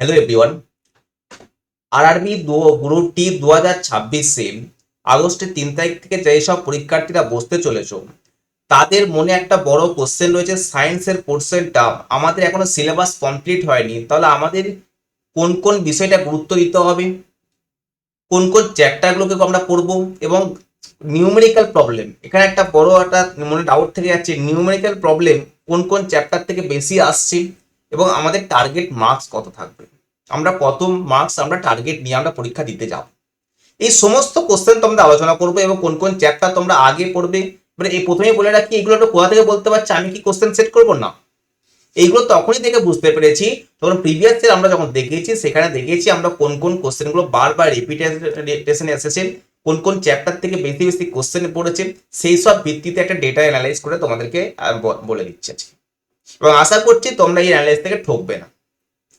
Hello everyone. RRB group D 2026 আগস্টের 3 তারিখ থেকে যেসব পরীক্ষার্থীরা বসতে চলেছ তাদের মনে একটা বড় কোশ্চেন রয়েছে, সায়েন্সের পোর্শনটা আমাদের এখনো সিলেবাস কমপ্লিট হয়নি, তাহলে আমাদের কোন কোন বিষয়টা গুরুত্ব দিতে হবে, কোন কোন চ্যাপ্টারগুলোকে আমরা পড়বো, এবং নিউমেরিক্যাল প্রবলেম এখানে একটা বড় একটা মনে ডাউট থেকে যাচ্ছে, নিউমেরিক্যাল প্রবলেম কোন কোন চ্যাপ্টার থেকে বেশি আসছে এবং আমাদের টার্গেট মার্কস কত থাকবে, আমরা কত মার্কস আমরা টার্গেট নিয়ে আমরা পরীক্ষা দিতে যাব। এই সমস্ত কোশ্চেন তোমরা আলোচনা করবো এবং কোন কোন চ্যাপ্টার তোমরা আগে পড়বে। মানে এই প্রথমেই বলে রাখি, এগুলো একটা কোথা থেকে বলতে পারছি আমি কি কোশ্চেন সেট করবো না, এইগুলো তখনই থেকে বুঝতে পেরেছি তখন প্রিভিয়াস ইয়ার আমরা যখন দেখিয়েছি, সেখানে দেখিয়েছি আমরা কোন কোন কোশ্চেনগুলো বারবার রিপিটেশনে এসেছে, কোন কোন চ্যাপ্টার থেকে বেশি বেশি কোশ্চেন পড়েছে, সেই সব ভিত্তিতে একটা ডেটা অ্যানালাইজ করে তোমাদেরকে বলে দিচ্ছে। এবং আশা করছি তোমরা এই অ্যানালাইজ থেকে ঠকবে না।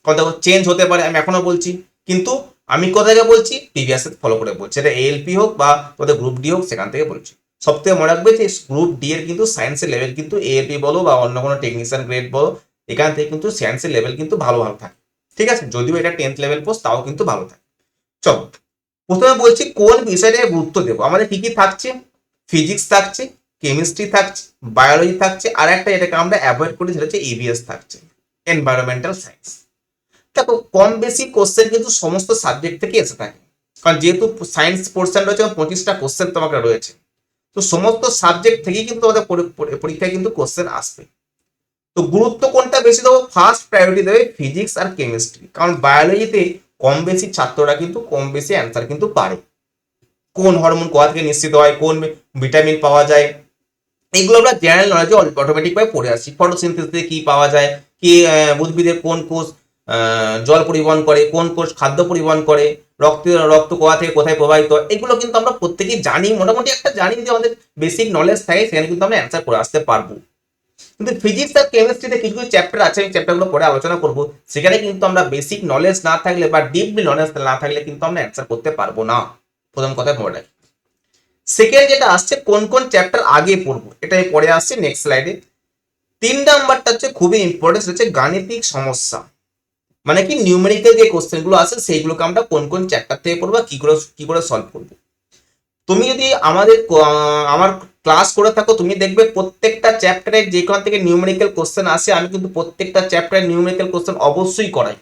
কথা চেঞ্জ হতে পারে, আমি এখনো বলছি, কিন্তু আমি কোথায় বলছি প্রিভিয়াস ফলো করে বলছি, এটা এএলপি হোক বা তোমাদের গ্রুপ ডি হোক, সেখান থেকে বলছি। সব থেকে মনে রাখবে যে গ্রুপ ডি এর কিন্তু সায়েন্সের লেভেল কিন্তু এএলপি বলো বা অন্য কোনো টেকনিশিয়ান গ্রেড বলো, এখান থেকে কিন্তু সায়েন্সের লেভেল কিন্তু ভালো ভালো থাকে। ঠিক আছে, যদিও এটা 10th লেভেল পোস্ট, তাও কিন্তু ভালো থাকে। চলো প্রথমে বলছি কোন বিষয়টাকে গুরুত্ব দেবো। আমাদের কি কি থাকছে, ফিজিক্স থাকছে, কেমিস্ট্রি থাকছে, বায়োলজি থাকছে, আর একটা যেটাকে আমরা অ্যাভয়েড করি সেটা হচ্ছে ইভিএস থাকছে, এনভায়রনমেন্টাল সায়েন্স। দেখো কম বেশি কোশ্চেন কিন্তু সমস্ত সাবজেক্ট থেকে এসে থাকে, কারণ যেহেতু সায়েন্স পোর্শন রয়েছে 25টা কোশ্চেন তোমাকে রয়েছে, তো সমস্ত সাবজেক্ট থেকেই কিন্তু তোমাদের পরীক্ষায় কিন্তু কোশ্চেন আসবে। তো গুরুত্ব কোনটা বেশি দেবো, ফার্স্ট প্রায়োরিটি দেবে ফিজিক্স আর কেমিস্ট্রি, কারণ বায়োলজিতে কম বেশি ছাত্ররা কিন্তু কম বেশি অ্যান্সার কিন্তু পারে। কোন হরমোন কোথা থেকে নিশ্চিত হয়, কোন ভিটামিন পাওয়া যায়, এগুলো আমরা জেনারেল নলেজে অটোমেটিক ভাবে পড়ে আসছি। ফটোসিনথেসিসে কি পাওয়া যায়, কি উদ্ভিদের কোন কোষ জল পরিবহন করে, কোন কোষ খাদ্য পরিবহন করে, রক্ত কোথা থেকে কোথায় প্রবাহিত, এগুলো কিন্তু আমরা প্রত্যেকেই জানি, মোটামুটি একটা জানি যে আমাদের বেসিক নলেজ থাকে, সেখানে কিন্তু আমরা অ্যান্সার করে আসতে পারবো। কিন্তু ফিজিক্স আর কেমিস্ট্রিতে কিছু কিছু চ্যাপ্টার আছে, আমি চ্যাপ্টারগুলো পরে আলোচনা করব, সেখানে কিন্তু আমরা বেসিক নলেজ না থাকলে বা ডিপলি নলেজ না থাকলে কিন্তু আমরা অ্যান্সার করতে পারবো না। প্রথম কথা মনে রাখি। সেকেন্ড যেটা আসছে, কোন কোন চ্যাপ্টার আগে পড়বো, এটা আমি পরে আসছি নেক্সট স্লাইডে। 3 নাম্বারটা হচ্ছে খুবই ইম্পর্টেন্ট, হচ্ছে গাণিতিক সমস্যা, মানে কি নিউমেরিক্যাল যে কোশ্চেনগুলো আছে সেইগুলোকে আমরা কোন কোন চ্যাপ্টার থেকে পড়বো, কি করে সলভ করবো। তুমি যদি আমার ক্লাস করে থাকো, তুমি দেখবে প্রত্যেকটা চ্যাপ্টারে যেখান থেকে নিউমেরিক্যাল কোশ্চেন আসে, আমি কিন্তু প্রত্যেকটা চ্যাপ্টারে নিউমেরিক্যাল কোশ্চেন অবশ্যই করাই।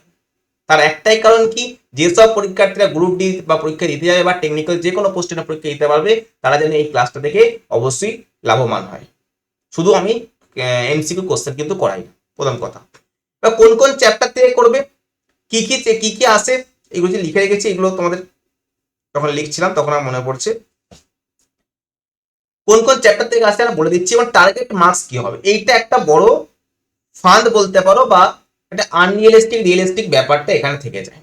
তার একটাই কারণ কি, যেসব পরীক্ষার্থীরা গ্রুপ ডি বা পরীক্ষা দিতে যাবে বা টেকনিক্যাল যে কোনো পোস্টের পরীক্ষা দিতে পারবে, তারা যেন এই ক্লাসটা থেকে অবশ্যই লাভবান হয়। শুধু আমি এমসিকিউ কোশ্চেন কিন্তু করাই না, প্রথম কথা। কোন কোন চ্যাপ্টার থেকে করবে, কি কি আসে, এগুলো যে লিখে রেখেছি, এগুলো তোমাদের যখন লিখছিলাম তখন আমার মনে পড়ছে কোন কোন চ্যাপ্টার থেকে আসে আমি বলে দিচ্ছি, এবং টার্গেট মার্কস কি হবে। এইটা একটা বড় ফান্ড বলতে পারো, বা একটা রিয়েলিস্টিক ব্যাপারটা এখানে থেকে যায়।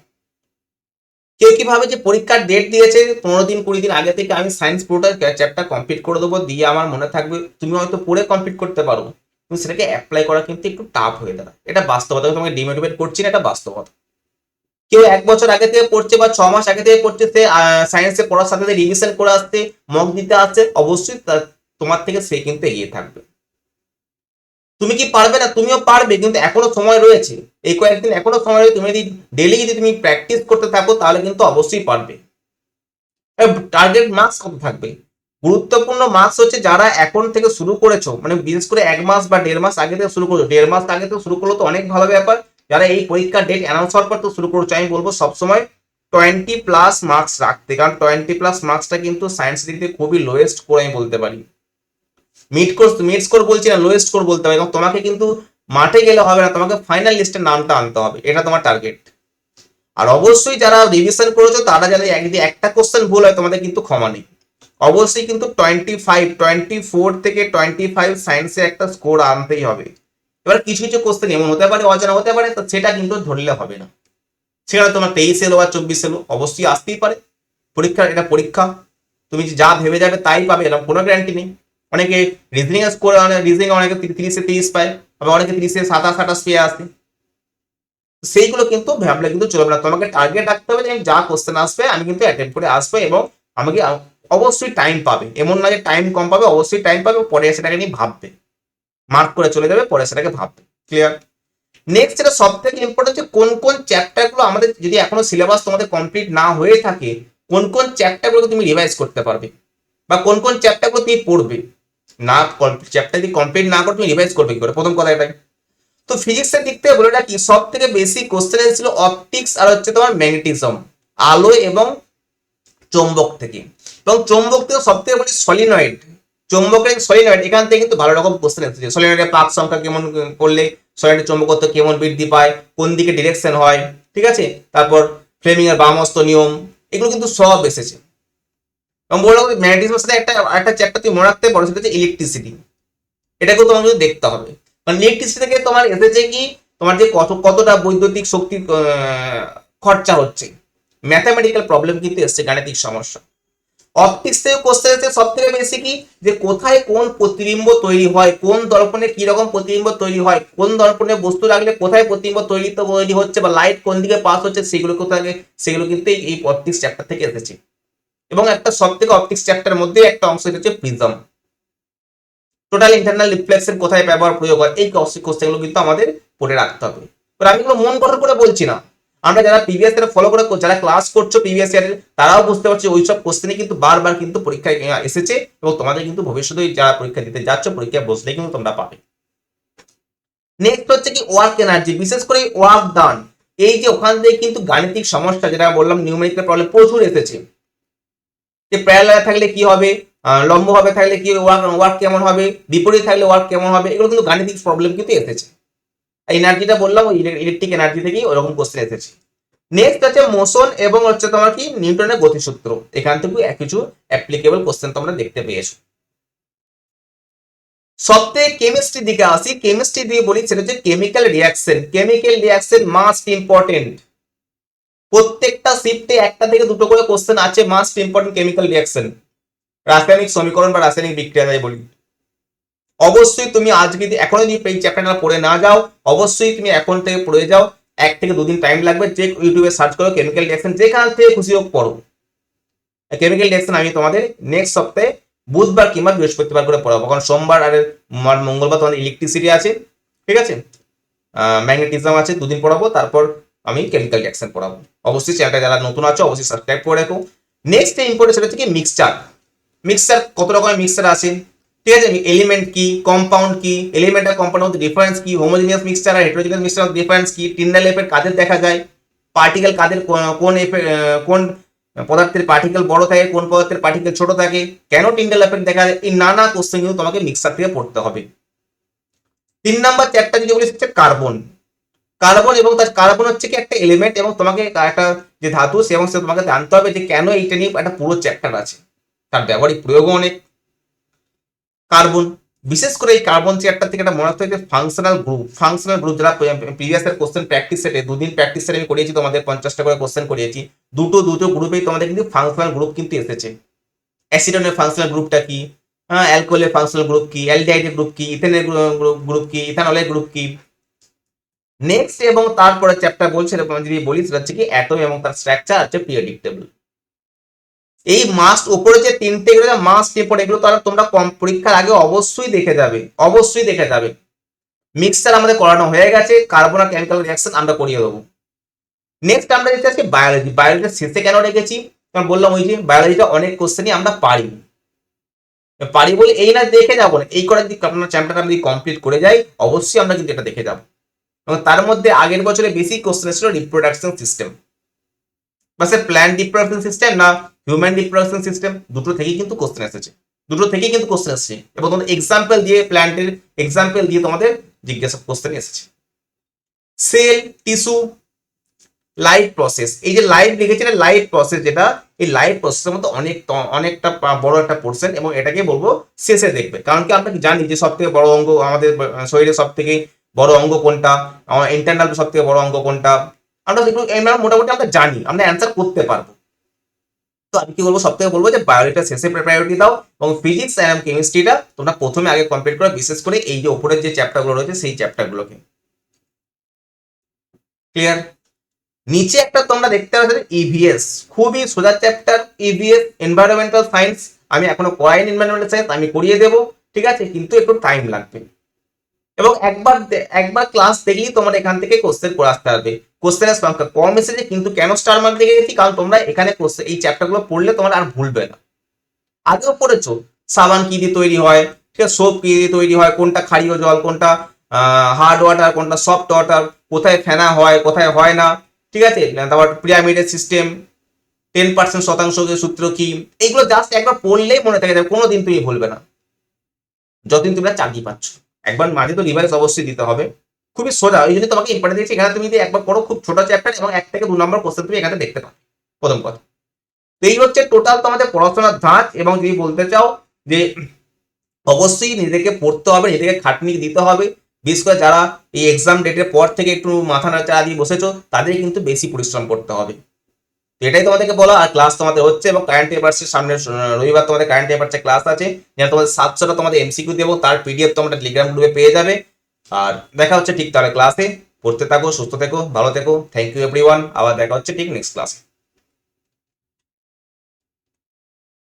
কেউ কি ভাবে যে পরীক্ষার ডেট দিয়েছে 15 দিন 20 দিন আগে থেকে আমি সায়েন্স পুরোটা চ্যাপ্টার কমপ্লিট করে দেবো, দিয়ে আমার মনে থাকবে, তুমি হয়তো পড়ে কমপ্লিট করতে পারো, কিন্তু সেটাকে অ্যাপ্লাই করা কিন্তু একটু টাফ হয়ে দাঁড়ায়। এটা বাস্তবতা, তোমাকে ডিমোটিভেট করছি না, এটা বাস্তবতা। কেউ 1 বছর আগে থেকে পড়ছে বা 6 মাস আগে থেকে পড়ছে, সে সায়েন্সে পড়ার সাথে রিভিশন করে আসতে, মক দিতে আসছে, অবশ্যই তোমার থেকে সে কিন্তু এগিয়ে থাকবে। তুমি কি পারবে না, তুমিও পারবে, কিন্তু এখনো সময় রয়েছে, এই কয়েকদিন এখনো সময় রয়েছে। তুমি যদি ডেলি যদি তুমি প্র্যাকটিস করতে থাকো, তাহলে কিন্তু অবশ্যই পারবে। টার্গেট মার্কস কত থাকবে, গুরুত্বপূর্ণ মার্কস হচ্ছে যারা এখন থেকে শুরু করেছো, মানে বিশেষ করে 1 মাস বা 1.5 মাস আগে থেকে শুরু করেছো, 1.5 মাস আগে থেকে শুরু করলো তো অনেক ভালো ব্যাপার। যারা এই পরীক্ষার ডেট অ্যানাউন্স হওয়ার পর তো শুরু করছো, আমি বলবো সবসময় 20+ মার্কস রাখতে, কারণ 20+ মার্কসটা কিন্তু সায়েন্স দিক দিয়ে খুবই লোয়েস্ট স্কোর আমি বলতে পারি। মিড স্কোর বলছি না, লোয়েস্ট স্কোর বলতে পারি। এবং তোমাকে কিন্তু মাঠে গেলে হবে না, তোমাকে ফাইনাল লিস্টের নামটা আনতে হবে, এটা তোমার টার্গেট। আর অবশ্যই যারা রিভিশন করেছো, তারা যারা যদি একটা কোশ্চেন ভুল হয়, তোমাদের কিন্তু ক্ষমা নেই। অবশ্যই কিন্তু 24 থেকে 25 সায়েন্সে একটা স্কোর আনতেই হবে। এবার কিছু কিছু কোশ্চেন এমন হতে পারে, অজানা হতে পারে, তো সেটা কিন্তু ধরলে হবে না। সেটা তোমার 23 এলো বা 24 এলো, অবশ্যই আসতেই পারে। এটা পরীক্ষা, তুমি যা ভেবে যাবে তাই পাবে, এরকম কোনো গ্যারান্টি নেই। অনেকে রিজনিং এর স্কোর, রিজনিং অনেকে 30-30 পায়, আবার অনেকে 30-27-28 পেয়ে আসে। সেইগুলো কিন্তু ভাবলে কিন্তু চলবে না, তোমাকে টার্গেট রাখতে হবে যে যা কোশ্চেন আসবে আমি কিন্তু অ্যাটেম্প করে আসবো, এবং আমাকে অবশ্যই টাইম পাবে, এমন না যে টাইম কম পাবে, অবশ্যই টাইম পাবে, পরে সেটাকে নিয়ে ভাববে, মার্ক করে চলে যাবে, পরে সেটাকে ভাববে। ক্লিয়ার? নেক্সট যেটা সব থেকে ইম্পর্টেন্ট হচ্ছে কোন কোন চ্যাপ্টারগুলো আমাদের যদি এখনো সিলেবাস তোমাদের কমপ্লিট না হয়ে থাকে, কোন কোন চ্যাপ্টারগুলো তুমি রিভাইজ করতে পারবে বা কোন কোন চ্যাপ্টারগুলো তুমি পড়বে। না, চ্যাপ্টার যদি কমপ্লিট না করো তুমি রিভাইজ করবে কি করে, প্রথম কথা এটাই। তো ফিজিক্সের দিক থেকে বলে রাখি সব থেকে বেশি কোশ্চেন এসেছিল অপটিক্স আর হচ্ছে তোমার ম্যাগনেটিজম, আলো এবং চৌম্বক থেকে। এবং চৌম্বক থেকে সব থেকে বলি সলিনয়েড, চৌম্বকের সলিনয়েড এখান থেকে কিন্তু ভালো রকম কোশ্চেন এসেছে। সলিনয়েডের পাক সংখ্যা কেমন করলে সলিনয়েডের চৌম্বকত্ব কেমন বৃদ্ধি পায়, কোন দিকে ডিরেকশন হয়, ঠিক আছে। তারপর ফ্লেমিং এর বামহস্ত নিয়ম, এগুলো কিন্তু সব এসেছে। এবং বললাম ম্যাগনেটিজমের সাথে একটা একটা চ্যাপ্টার তুমি মনে রাখতে পারো, সেটা হচ্ছে ইলেকট্রিসিটি। এটাকেও তোমাকে কিন্তু দেখতে হবে, কারণ ইলেকট্রিসিটি থেকে তোমার এসেছে কি তোমার যে কতটা বৈদ্যুতিক শক্তি খরচা হচ্ছে, ম্যাথামেটিক্যাল প্রবলেম কিন্তু এসছে, গাণিতিক সমস্যা। অপটিক্স থেকে কোশ্চেন এসেছে সব থেকে বেশি কি যে কোথায় কোন প্রতিবিম্ব তৈরি হয়, কোন দর্পণে কি রকম প্রতিবিম্ব তৈরি হয়, কোন দর্পণে বস্তু রাখলে কোথায় প্রতিবিম্ব তৈরি হচ্ছে বা লাইট কোন দিকে পাস হচ্ছে, সেগুলো কোথায়, সেগুলো কিন্তু এই অপটিক্স চ্যাপ্টার থেকে এসেছে। এবং একটা সব থেকে অপটিক্স চ্যাপ্টার মধ্যে একটা অংশ হচ্ছে প্রিজম, টোটাল ইন্টারনাল রিফ্লেকশন কোথায় ব্যবহার প্রয়োগ হয়, এই কোশ্চেনগুলো কিন্তু আমাদের পড়ে রাখতে হবে। এবার আমি কোনো মন গঠন করে বলছি না, আমরা যারা প্রিভিয়াস ইয়ার ফলো করে যারা ক্লাস করছো প্রিভিয়াস ইয়ারের, তারাও বুঝতে পারছে ওইসব কোশ্চেনে কিন্তু বারবার কিন্তু পরীক্ষায় এসেছে এবং তোমাদের কিন্তু ভবিষ্যতে যারা পরীক্ষা দিতে যাচ্ছ পরীক্ষায় বসলে কিন্তু তোমরা পাবে। নেক্সট হচ্ছে কি ওয়ার্ক এনার্জি, বিশেষ করে ওয়ার্ক ডান, এই যে ওখান থেকে কিন্তু গাণিতিক সমস্যা যেটা বললাম নিউমেরিক্যাল প্রবলেম প্রচুর এসেছে, যে প্যারালাল থাকলে কি হবে, লম্ব ভাবে থাকলে কি ওয়ার্ক কেমন হবে, বিপরীত থাকলে ওয়ার্ক কেমন হবে, এগুলো কিন্তু গাণিতিক প্রবলেম কিন্তু এসেছে। এনার্জিটা বললাম ওই ইলেকট্রিক এনার্জি থেকেই ওরকম কোশ্চেন এসেছে। নেক্সট হচ্ছে মোশন এবং হচ্ছে তোমার কি নিউটনের গতিসূত্র, এখান থেকে কিছু অ্যাপ্লিকেবল কোশ্চেন তোমরা দেখতে পেয়েছো। সবথেকে কেমিস্ট্রি দিকে আসি, কেমিস্ট্রি দিয়ে বলি সেটা হচ্ছে chemical reaction. Chemical reaction must important, প্রত্যেকটা শিফটে একটা থেকে দুটো করে কোশ্চেন আছে মাস্ট ইম্পর্টেন্ট কেমিক্যাল রিয়াকশন, রাসায়নিক সমীকরণ বা রাসায়নিক বিক্রিয়া যাই বলি। অবশ্যই তুমি আজকে এখন যদি এই চ্যাপ্টারটা পড়ে না যাও, অবশ্যই তুমি এখন থেকে পড়ে যাও, 1 থেকে 2 দিন টাইম লাগবে, যে ইউটিউবে সার্চ করো কেমিক্যাল রিয়াকশন, যেখান থেকে খুশি হোক পড়ো। কেমিক্যাল রিয়াকশন আমি তোমাদের নেক্সট সপ্তাহে বুধবার কিংবা বৃহস্পতিবার করে পড়াবো, কারণ সোমবার আর মঙ্গলবার তোমাদের ইলেকট্রিসিটি আছে, ঠিক আছে, ম্যাগনেটিজম আছে, 2 দিন পড়াবো, তারপর আমি কেমিক্যাল রিয়াকশন পড়াবো। অবশ্যই চ্যানেলটা যারা নতুন আছো অবশ্যই সাবস্ক্রাইব করে রাখো। নেক্সট ইম্পর্টেন্ট সেটা হচ্ছে কি মিক্সচার। মিক্সচার কত রকমের মিক্সচার আছে, ঠিক আছে, এলিমেন্ট কি, কম্পাউন্ড কি, এলিমেন্ট আর কম্পাউন্ড মধ্যে ডিফারেন্স কি, হোমোজেনিয়াস মিক্সচার আর হেটেরোজেনিয়াস মিক্সচার ডিফারেন্স কি, টিন্ডাল এফেক্ট কাদের দেখা যায়, পার্টিকেল কাদের কোন পদার্থের পার্টিকেল বড় থাকে, কোন পদার্থের পার্টিকেল ছোট থাকে, কেন টিন্ডাল এফেক্ট দেখা যায়, এই নানা কোশ্চেন কিন্তু তোমাকে মিক্সচার থেকে পড়তে হবে। 3 নাম্বার চ্যাপ্টার যদি বলি হচ্ছে কার্বন। কার্বন এবং তার কার্বন হচ্ছে কি একটা এলিমেন্ট এবং তোমাকে একটা যে ধাতু সে এবং সে তোমাকে জানতে হবে যে কেন এইটা নিয়ে একটা পুরো চ্যাপ্টার আছে, তার ব্যবহারিক প্রয়োগও অনেক। কার্বন, বিশেষ করে এই কার্বন চ্যাপ্টার থেকে একটা মনে রাখতে হবে ফাংশনাল গ্রুপ। ফাংশনাল গ্রুপ যারা প্রিভিয়াস এর কোশ্চেন প্র্যাকটিস সেটে 2 দিন প্র্যাকটিস সেট আমি করিয়েছি, তোমাদের 50টা করে কোশ্চেন করিয়েছি, দুটো গ্রুপেই তোমাদের কিন্তু ফাংশনাল গ্রুপ কিন্তু এসেছে। অ্যাসিডনের ফাংশনাল গ্রুপটা কি, অ্যালকোহলের ফাংশনাল গ্রুপ কি, অ্যালডিহাইডের গ্রুপ কি, ইথেনের গ্রুপ কি, ইথানলের গ্রুপ কি। নেক্সট এবং তারপরে চ্যাপ্টার বলছে যদি বলি সেটা হচ্ছে কি অ্যাটম এবং তার স্ট্রাকচার হচ্ছে পিরিয়ডিক টেবিল। এই মাস্ট উপরে যে 3টে এগুলো মাস্ট ইম্পর্টেন্ট, এগুলো তারা তোমরা পরীক্ষার আগে অবশ্যই দেখে যাবে, অবশ্যই দেখে যাবে। মিক্সচার আমাদের করানো হয়ে গেছে, কার্বন আর কেমিক্যাল রিঅ্যাকশন আমরা করিয়ে দেবো। নেক্সট আমরা যেটা আজকে বায়োলজি। বায়োলজিটা শেষে কেন রেখেছি, কারণ বললাম ওই যে বায়োলজিটা অনেক কোশ্চেনই আমরা পারি, পারি বলে এই না দেখে যাবো না, এই করে যদি আপনার চ্যাপ্টারটা আমরা কমপ্লিট করে যাই অবশ্যই আমরা কিন্তু এটা দেখে যাবো। এবং তার মধ্যে আগের বছরে বেশি কোশ্চেন ছিল রিপ্রোডাকশন সিস্টেম, বা সে প্ল্যান্ট রিপ্রোডাকশন সিস্টেম না হিউম্যান রিপ্রোডাকশন সিস্টেম, দুটো থেকেই কিন্তু কোশ্চেন এসেছে, দুটো থেকেই কিন্তু কোশ্চেন এসেছে এবং তোমাদের এক্সাম্পল দিয়ে প্ল্যান্টের এক্সাম্পল দিয়ে তোমাদের জিজ্ঞাসা কোশ্চেন এসেছে। সেল, টিস্যু, লাইফ প্রসেস, এই যে লাইফ লিখেছে এটা লাইফ প্রসেস, যেটা এই লাইফ প্রসেসের মধ্যে অনেকটা বড় একটা পোর্শন এবং এটাকে বলবো শেষে দেখবে, কারণ কি আমরা কি জানি যে সব থেকে বড় অঙ্গ আমাদের শরীরে সব থেকে বড় অঙ্গ কোনটা, ইন্টারনাল সব থেকে বড় অঙ্গ কোনটা, আমরা মোটামুটি আমরা জানি, আমরা অ্যান্সার করতে পারবো। তো আমি কি বলবো, সব থেকে বলবো যে বায়োলজিটা শেষে প্রায়োরিটি দাও এবং ফিজিক্স অ্যান্ড কেমিস্ট্রিটা তোমরা প্রথমে আগে কমপ্লিট করো, বিশেষ করে এই যে উপরের যে চ্যাপ্টারগুলো রয়েছে সেই চ্যাপ্টারগুলোকে। ক্লিয়ার? নিচে একটা তোমরা দেখতে পাচ্ছ ইভিএস, খুবই সোজা চ্যাপ্টার ইভিএস, এনভায়রনমেন্টাল সায়েন্স। আমি এখনো করাইনি এনভায়রনমেন্টাল সায়েন্স, আমি করিয়ে দেবো, ঠিক আছে, কিন্তু একটু টাইম লাগবে। এবং একবার ক্লাস দেখলেই তোমার এখান থেকে কোশ্চেন করে আসতে পারবে। কোশ্চেনের সংখ্যা কম এসেছে, কিন্তু কেন স্টার মার্ক দেখে গেছি, কারণ তোমরা এখানে এই চ্যাপ্টার গুলো পড়লে তোমরা আর ভুলবে না। আগেও পড়েছো সাবান কি দিয়ে তৈরি হয়, ঠিক আছে, সোপ কি দিয়ে তৈরি হয়, কোনটা ক্ষারীয় জল, কোনটা হার্ড ওয়াটার, কোনটা সফট ওয়াটার, কোথায় ফেনা হয় কোথায় হয় না, ঠিক আছে। তারপর পিরামিডের সিস্টেম, 10% শতাংশ সূত্র কি, এইগুলো জাস্ট একবার পড়লেই মনে থাকে যাবে, কোনোদিন তুমি ভুলবে না যতদিন তুমি চাকরি পাচ্ছ। একবার মাঝে তো রিভাইজ অবশ্যই দিতে হবে। খুবই সোজা, ওই জন্য তোমাকে ইম্পর্টেন্ট দিয়েছি। এখানে তুমি যদি একবার পড়ো, খুব ছোট চ্যাপ্টার এবং 1 থেকে 2 নম্বর কোশ্চেন তুমি এখানে দেখতে পাবে, প্রথম কথা। তো এই হচ্ছে টোটাল তোমাদের পড়াশোনার ধাঁচ। এবং যদি বলতে চাও যে অবশ্যই নিজেকে পড়তে হবে, নিজেকে খাটনি দিতে হবে, বিশেষ করে যারা এই এক্সাম ডেটের পর থেকে একটু মাথা নাড়া দিয়ে বসেছো, তাদের কিন্তু বেশি পরিশ্রম করতে হবে। তো এটাই তোমাদেরকে বলা। আর ক্লাস তোমাদের হচ্ছে, এবং কারেন্ট পেপারসের সামনে রবিবার তোমাদের কারেন্ট পেপারসের ক্লাস আছে, যেটা তোমাদের 700টা তোমাদের এমসিকিউ দেবো, তার পিডিএফ তোমরা টেলিগ্রাম গ্রুপে পেয়ে যাবে। আর দেখা হচ্ছে ঠিক তাহলে ক্লাসে। পড়তে থাকো, সুস্থ থেকো, ভালো থেকো। Thank you everyone. আবার দেখা হচ্ছে ঠিক নেক্সট ক্লাসে।